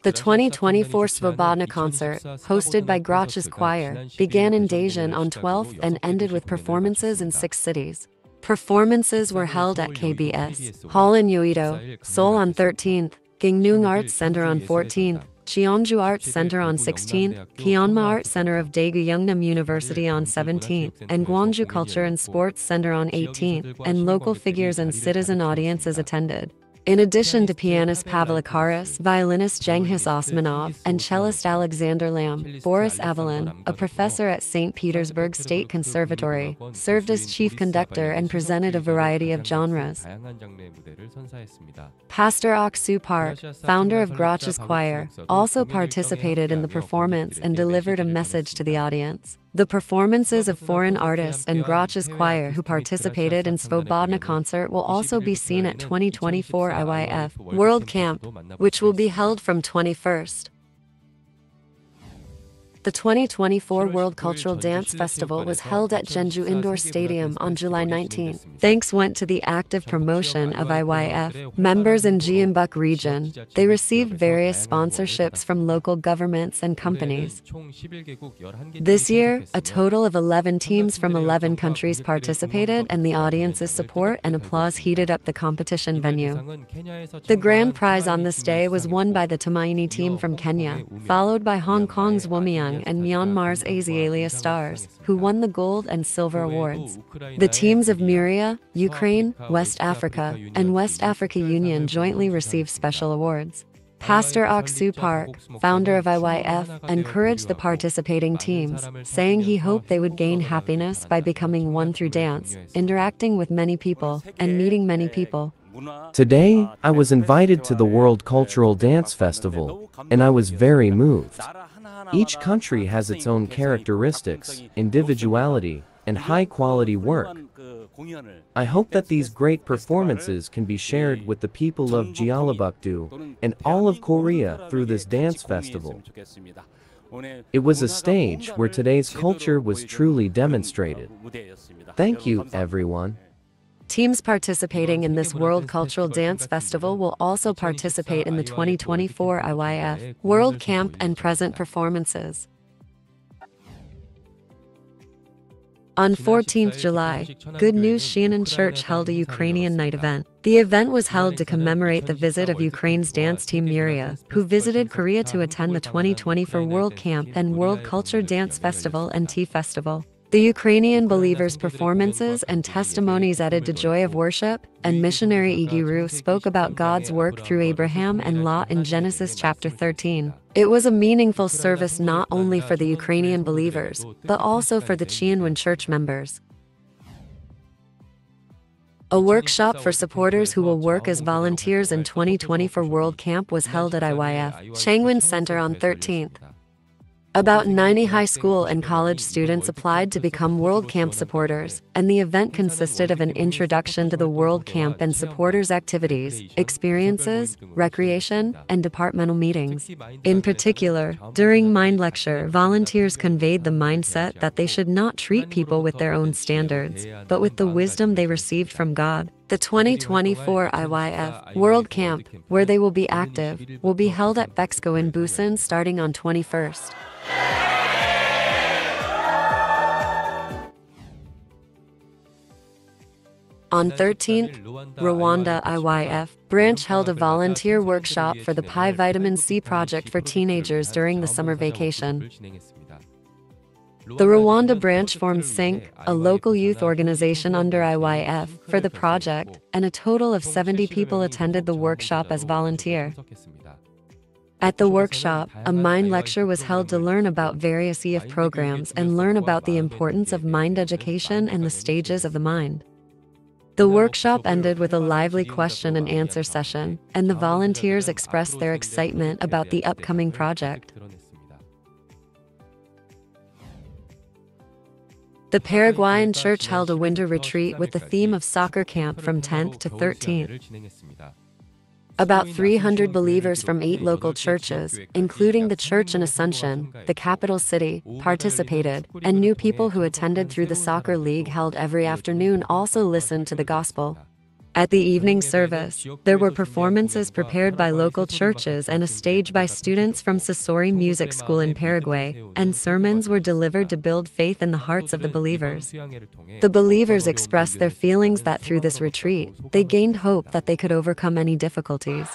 The 2024 Svobodna concert, hosted by Grach's Choir, began in Daejeon on 12th and ended with performances in 6 cities. Performances were held at KBS Hall in Yeouido, Seoul on 13th, Gangneung Arts Center on 14th, Cheonju Arts Center on 16th, Kyonma Arts Center of Daegu Yeongnam University on 17th, and Gwangju Culture and Sports Center on 18th, and local figures and citizen audiences attended. In addition to pianist Pavel Akaris, violinist Jenghis Osmanov, and cellist Alexander Lam, Boris Avalon, a professor at St. Petersburg State Conservatory, served as chief conductor and presented a variety of genres. Pastor Ok-soo Park, founder of Grach's Choir, also participated in the performance and delivered a message to the audience. The performances of foreign artists and Grach's Choir who participated in Svobodna concert will also be seen at 2024 IYF World Camp, which will be held from 21st. The 2024 World Cultural Dance Festival was held at Jeonju Indoor Stadium on July 19. Thanks went to the active promotion of IYF members in Gyeongbuk region. They received various sponsorships from local governments and companies. This year, a total of 11 teams from 11 countries participated, and the audience's support and applause heated up the competition venue. The grand prize on this day was won by the Tumaini team from Kenya, followed by Hong Kong's Woomyang and Myanmar's Azalea Stars, who won the gold and silver awards. The teams of Myria, Ukraine, West Africa, and West Africa Union jointly received special awards. Pastor Ok-soo Park, founder of IYF, encouraged the participating teams, saying he hoped they would gain happiness by becoming one through dance, interacting with many people, and meeting many people. Today, I was invited to the World Cultural Dance Festival, and I was very moved. Each country has its own characteristics, individuality, and high-quality work. I hope that these great performances can be shared with the people of Jeollabuk-do and all of Korea through this dance festival. It was a stage where today's culture was truly demonstrated. Thank you, everyone. Teams participating in this World Cultural Dance Festival will also participate in the 2024 IYF World Camp and present performances. On 14th July, Good News Sheanan Church held a Ukrainian night event. The event was held to commemorate the visit of Ukraine's dance team Myria, who visited Korea to attend the 2024 World Camp and World Culture Dance Festival and Tea Festival. The Ukrainian believers' performances and testimonies added to joy of worship, and missionary Igiru spoke about God's work through Abraham and Lot in Genesis chapter 13. It was a meaningful service not only for the Ukrainian believers, but also for the Cheonwon church members. A workshop for supporters who will work as volunteers in 2024 World Camp was held at IYF Cheonwon Center on 13th. About 90 high school and college students applied to become World Camp supporters, and the event consisted of an introduction to the World Camp and supporters' activities, experiences, recreation, and departmental meetings. In particular, during Mind Lecture, volunteers conveyed the mindset that they should not treat people with their own standards, but with the wisdom they received from God. The 2024 IYF World Camp, where they will be active, will be held at Bexco in Busan starting on 21st. On 13th, Rwanda IYF branch held a volunteer workshop for the Pi Vitamin C project for teenagers during the summer vacation. The Rwanda branch formed SYNC, a local youth organization under IYF, for the project, and a total of 70 people attended the workshop as volunteer. At the workshop, a mind lecture was held to learn about various EF programs and learn about the importance of mind education and the stages of the mind. The workshop ended with a lively question and answer session, and the volunteers expressed their excitement about the upcoming project. The Paraguayan church held a winter retreat with the theme of soccer camp from 10th to 13th. About 300 believers from 8 local churches, including the church in Asuncion, the capital city, participated, and new people who attended through the soccer league held every afternoon also listened to the gospel. At the evening service, there were performances prepared by local churches and a stage by students from Sasori Music School in Paraguay, and sermons were delivered to build faith in the hearts of the believers. The believers expressed their feelings that through this retreat, they gained hope that they could overcome any difficulties.